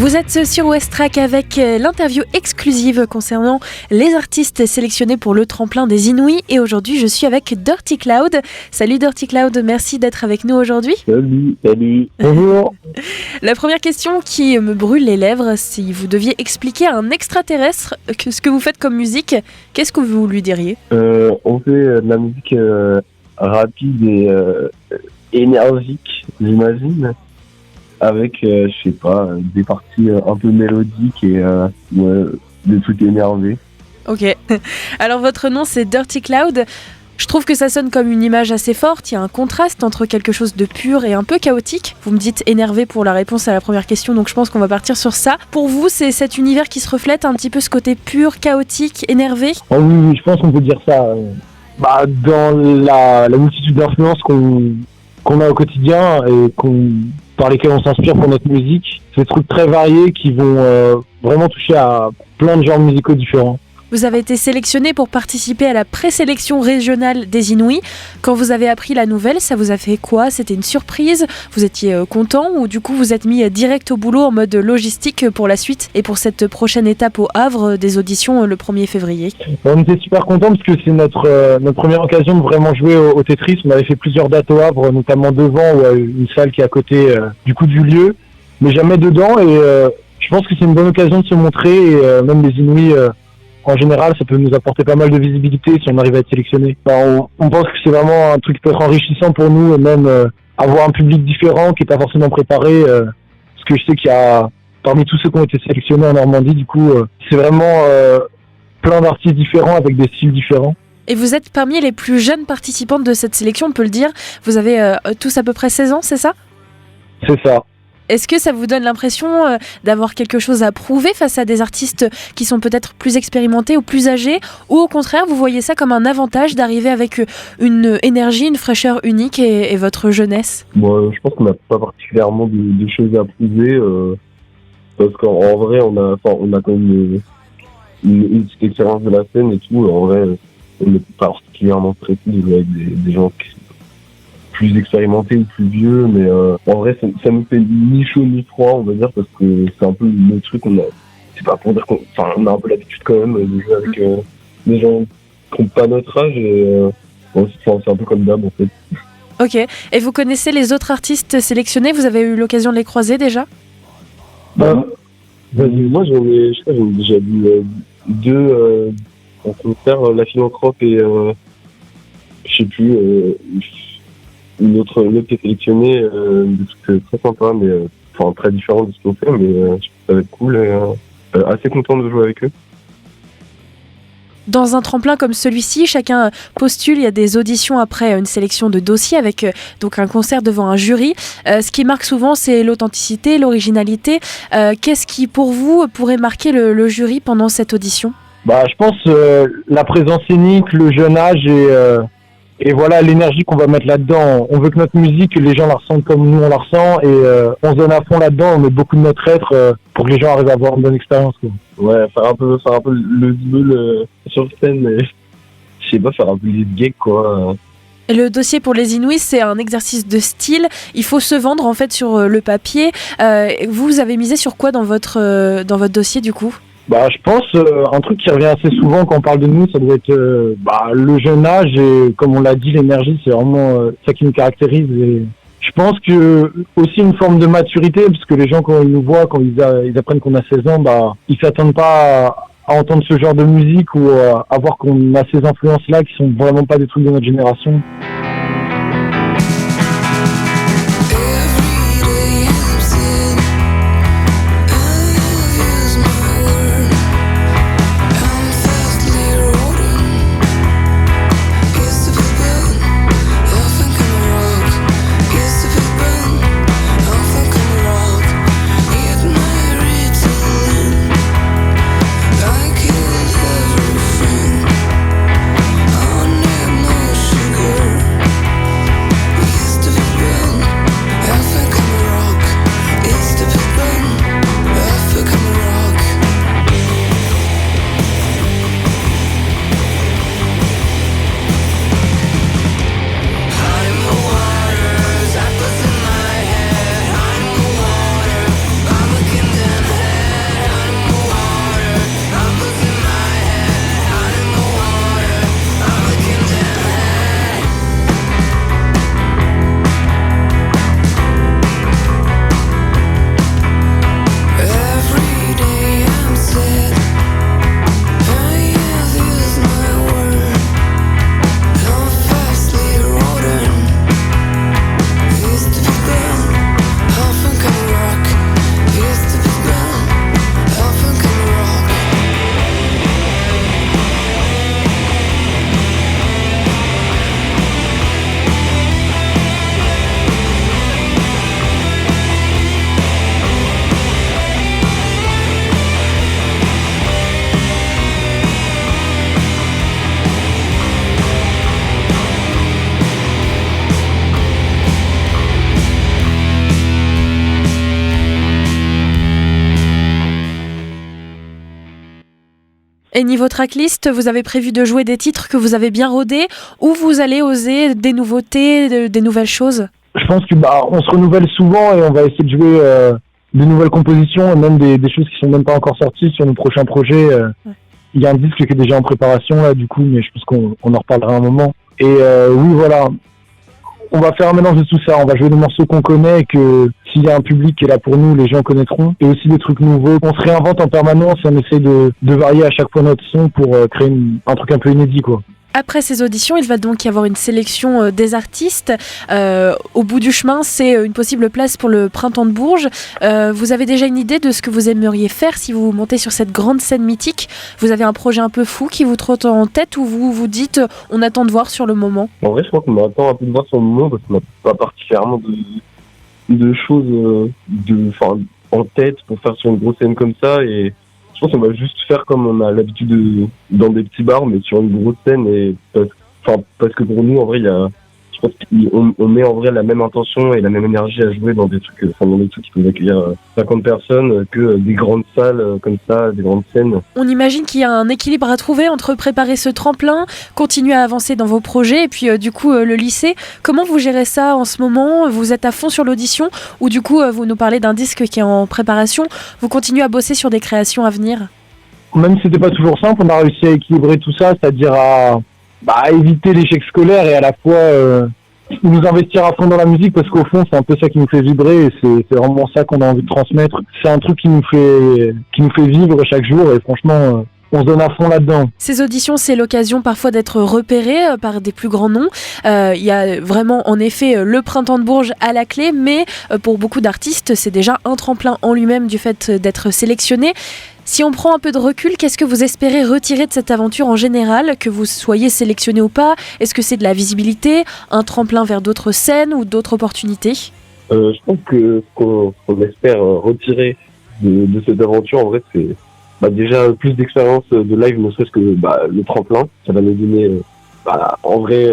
Vous êtes sur West Track avec l'interview exclusive concernant les artistes sélectionnés pour le tremplin des Inouïs. Et aujourd'hui, je suis avec Dirty Cloud. Salut Dirty Cloud, merci d'être avec nous aujourd'hui. Salut. Bonjour. La première question qui me brûle les lèvres, si vous deviez expliquer à un extraterrestre ce que vous faites comme musique, qu'est-ce que vous lui diriez ? On fait de la musique rapide et énergique, j'imagine. Avec, je sais pas, des parties un peu mélodiques et des trucs énervés. Ok. Alors votre nom c'est Dirty Cloud. Je trouve que ça sonne comme une image assez forte. Il y a un contraste entre quelque chose de pur et un peu chaotique. Vous me dites énervé pour la réponse à la première question, donc je pense qu'on va partir sur ça. Pour vous, c'est cet univers qui se reflète un petit peu ce côté pur, chaotique, énervé ? Oh oui, je pense qu'on peut dire ça. Dans la multitude d'influences qu'on a au quotidien et par lesquels on s'inspire pour notre musique. C'est des trucs très variés qui vont vraiment toucher à plein de genres musicaux différents. Vous avez été sélectionné pour participer à la présélection régionale des Inouïs. Quand vous avez appris la nouvelle, ça vous a fait quoi ? C'était une surprise ? Vous étiez content ou du coup vous êtes mis direct au boulot en mode logistique pour la suite et pour cette prochaine étape au Havre des auditions le 1er février ? On était super contents parce que c'est notre première occasion de vraiment jouer au Tetris. On avait fait plusieurs dates au Havre, notamment devant ou une salle qui est à côté du lieu, mais jamais dedans. Et je pense que c'est une bonne occasion de se montrer et même les Inouïs... En général, ça peut nous apporter pas mal de visibilité si on arrive à être sélectionné. On pense que c'est vraiment un truc qui peut être enrichissant pour nous et même avoir un public différent qui n'est pas forcément préparé. Parce que je sais qu'il y a, parmi tous ceux qui ont été sélectionnés en Normandie, du coup, c'est vraiment plein d'artistes différents avec des styles différents. Et vous êtes parmi les plus jeunes participantes de cette sélection, on peut le dire. Vous avez tous à peu près 16 ans, c'est ça ? C'est ça. Est-ce que ça vous donne l'impression d'avoir quelque chose à prouver face à des artistes qui sont peut-être plus expérimentés ou plus âgés ? Ou au contraire, vous voyez ça comme un avantage d'arriver avec une énergie, une fraîcheur unique et votre jeunesse ? Moi, je pense qu'on n'a pas particulièrement de choses à prouver. Parce qu'en vrai, on a quand même une petite expérience de la scène et tout. En vrai, on n'est pas particulièrement stressé de jouer avec des gens qui plus expérimenté ou plus vieux, mais en vrai ça nous fait ni chaud ni froid, on va dire, parce que c'est un peu le truc c'est pas pour dire qu'on a un peu l'habitude quand même de jouer avec des gens qui n'ont pas notre âge et c'est un peu comme d'hab en fait. Ok, et vous connaissez les autres artistes sélectionnés ? Vous avez eu l'occasion de les croiser déjà ? Moi j'en ai déjà vu deux en concert, La Philanthrope et je sais plus une autre qui est sélectionnée, des trucs très sympas, mais très différents de ce qu'on fait, mais je pense que ça va être cool et assez content de jouer avec eux. Dans un tremplin comme celui-ci, chacun postule, il y a des auditions après une sélection de dossiers avec donc un concert devant un jury. Ce qui marque souvent, c'est l'authenticité, l'originalité. Qu'est-ce qui, pour vous, pourrait marquer le jury pendant cette audition ? Je pense la présence scénique, le jeune âge et voilà l'énergie qu'on va mettre là-dedans. On veut que notre musique, les gens la ressentent comme nous on la ressent et on se donne à fond là-dedans, on met beaucoup de notre être pour que les gens arrivent à avoir une bonne expérience. Ouais, faire un peu le zbeul sur scène, mais je sais pas, faire un peu les gags quoi. Le dossier pour les Inouïs, c'est un exercice de style. Il faut se vendre en fait sur le papier. Vous avez misé sur quoi dans votre dossier du coup ? Je pense un truc qui revient assez souvent quand on parle de nous, ça doit être le jeune âge et comme on l'a dit, l'énergie, c'est vraiment ça qui nous caractérise. Et je pense que aussi une forme de maturité, parce que les gens quand ils nous voient, quand ils apprennent qu'on a 16 ans, ils s'attendent pas à entendre ce genre de musique ou à voir qu'on a ces influences-là qui sont vraiment pas des trucs de notre génération. Et niveau tracklist, vous avez prévu de jouer des titres que vous avez bien rodés ou vous allez oser des nouveautés, des nouvelles choses ? Je pense que on se renouvelle souvent et on va essayer de jouer de nouvelles compositions et même des choses qui sont même pas encore sorties sur nos prochains projets. Ouais. Il y a un disque qui est déjà en préparation là du coup, mais je pense qu'on en reparlera un moment. Et oui voilà, on va faire un mélange de tout ça. On va jouer des morceaux qu'on connaît et que s'il y a un public qui est là pour nous, les gens connaîtront. Et aussi des trucs nouveaux. On se réinvente en permanence et on essaie de varier à chaque fois notre son pour créer un truc un peu inédit quoi. Après ces auditions, il va donc y avoir une sélection des artistes. Au bout du chemin, c'est une possible place pour le Printemps de Bourges. Vous avez déjà une idée de ce que vous aimeriez faire si vous montez sur cette grande scène mythique ? Vous avez un projet un peu fou qui vous trotte en tête ou vous vous dites on attend de voir sur le moment ? En vrai, je crois qu'on attend un peu de voir sur le moment parce qu'on n'a pas particulièrement de choses en tête pour faire sur une grosse scène comme ça. Et je pense qu'on va juste faire comme on a l'habitude dans des petits bars, mais sur une grosse scène. Et parce que pour nous, en vrai, je pense qu'on met en vrai la même intention et la même énergie à jouer dans des trucs qui peuvent accueillir 50 personnes que des grandes salles comme ça, des grandes scènes. On imagine qu'il y a un équilibre à trouver entre préparer ce tremplin, continuer à avancer dans vos projets et puis du coup le lycée. Comment vous gérez ça en ce moment ? Vous êtes à fond sur l'audition ou du coup vous nous parlez d'un disque qui est en préparation ? Vous continuez à bosser sur des créations à venir ? Même si c'était pas toujours simple, on a réussi à équilibrer tout ça, c'est-à-dire à éviter l'échec scolaire et à la fois nous investir à fond dans la musique parce qu'au fond c'est un peu ça qui nous fait vibrer et c'est vraiment ça qu'on a envie de transmettre. C'est un truc qui nous fait vivre chaque jour et franchement on se donne à fond là-dedans. Ces auditions, c'est l'occasion parfois d'être repéré par des plus grands noms. Il y a vraiment en effet le Printemps de Bourges à la clé, mais pour beaucoup d'artistes, c'est déjà un tremplin en lui-même du fait d'être sélectionné. Si on prend un peu de recul, qu'est-ce que vous espérez retirer de cette aventure en général, que vous soyez sélectionné ou pas ? Est-ce que c'est de la visibilité, un tremplin vers d'autres scènes ou d'autres opportunités ? Je pense que ce qu'on espère retirer de cette aventure, en vrai, c'est déjà plus d'expérience de live, ne serait-ce que le tremplin. Ça va nous donner, en vrai,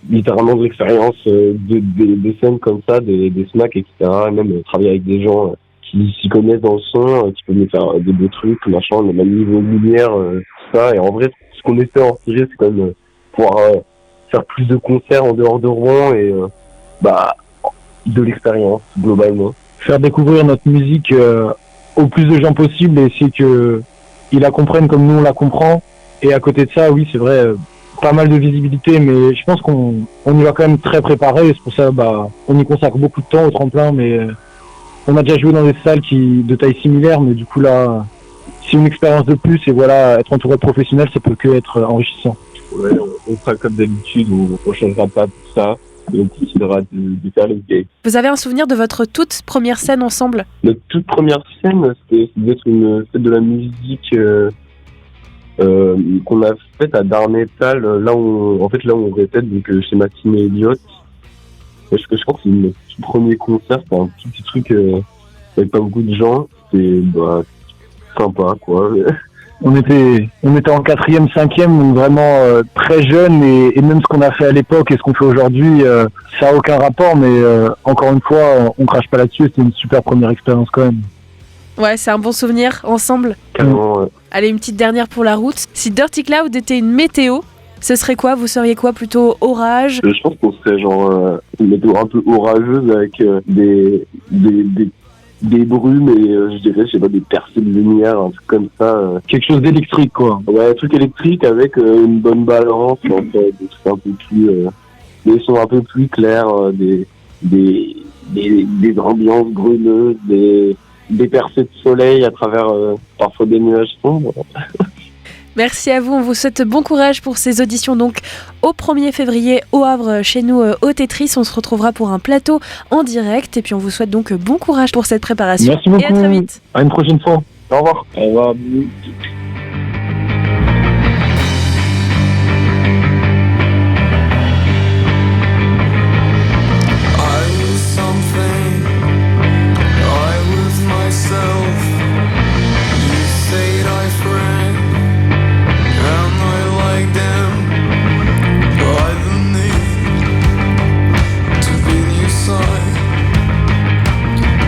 littéralement de l'expérience des scènes comme ça, des smacks, etc. Et même travailler avec des gens qui s'y connaissent dans le son, qui peuvent nous faire des beaux trucs, machin, le même niveau lumière, tout ça. Et en vrai, ce qu'on espère en retirer, c'est quand même pouvoir faire plus de concerts en dehors de Rouen et de l'expérience, globalement. Faire découvrir notre musique au plus de gens possible et essayer qu'ils la comprennent comme nous on la comprend. Et à côté de ça, oui, c'est vrai, pas mal de visibilité, mais je pense qu'on y va quand même très préparé. Et c'est pour ça, on y consacre beaucoup de temps au tremplin, mais on a déjà joué dans des salles de taille similaire, mais du coup là, c'est une expérience de plus et voilà, être entouré de professionnels, ça peut que être enrichissant. Ouais, on fera comme d'habitude, on changera pas tout ça. Et on décidera de faire les gags. Vous avez un souvenir de votre toute première scène ensemble ? Notre toute première scène, c'était d'être une fête de la musique qu'on a faite à Darnétal, là où on répète, donc chez Maxime et Elliott. Je crois que c'est notre tout premier concert, c'était un petit truc avec pas beaucoup de gens. C'était sympa, quoi. On était en 4e, 5e, donc vraiment très jeune et même ce qu'on a fait à l'époque et ce qu'on fait aujourd'hui, ça a aucun rapport, mais encore une fois, on crache pas là-dessus, c'était une super première expérience quand même. Ouais, c'est un bon souvenir, ensemble. Carrément, ouais. Allez, une petite dernière pour la route. Si Dirty Cloud était une météo, ce serait quoi ? Vous seriez quoi ? Plutôt orage ? Je pense qu'on serait genre une météo un peu orageuse avec des brumes et je dirais, des percées de lumière, un truc comme ça. Quelque chose d'électrique, quoi. Ouais, un truc électrique avec une bonne balance, en fait, des trucs un peu plus, des sons un peu plus clairs, des ambiances brumeuses, des percées de soleil à travers parfois des nuages sombres. Merci à vous, on vous souhaite bon courage pour ces auditions donc au 1er février au Havre, chez nous au Tetris. On se retrouvera pour un plateau en direct et puis on vous souhaite donc bon courage pour cette préparation. Merci beaucoup. Et à très vite. À une prochaine fois. Au revoir. Au revoir.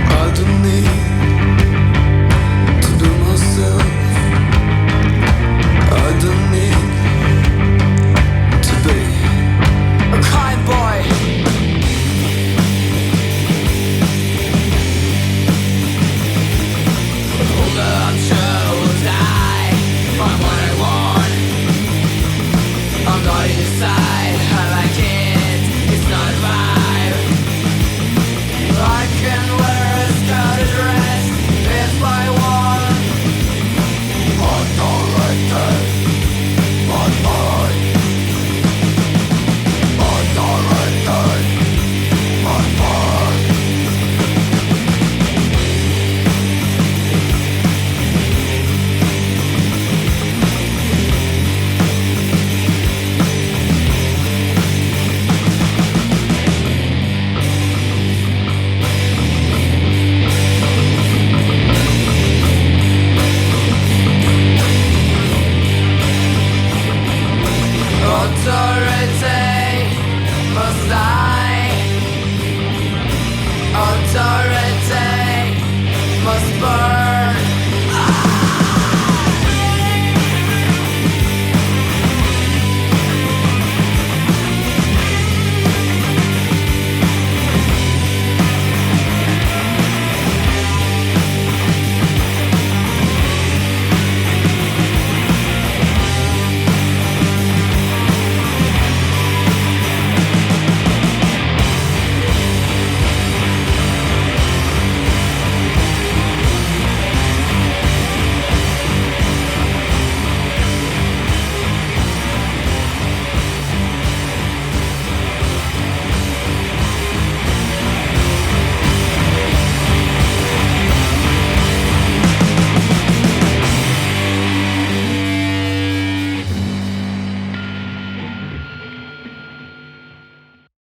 I don't need to do myself Authority must die. Authority must burn.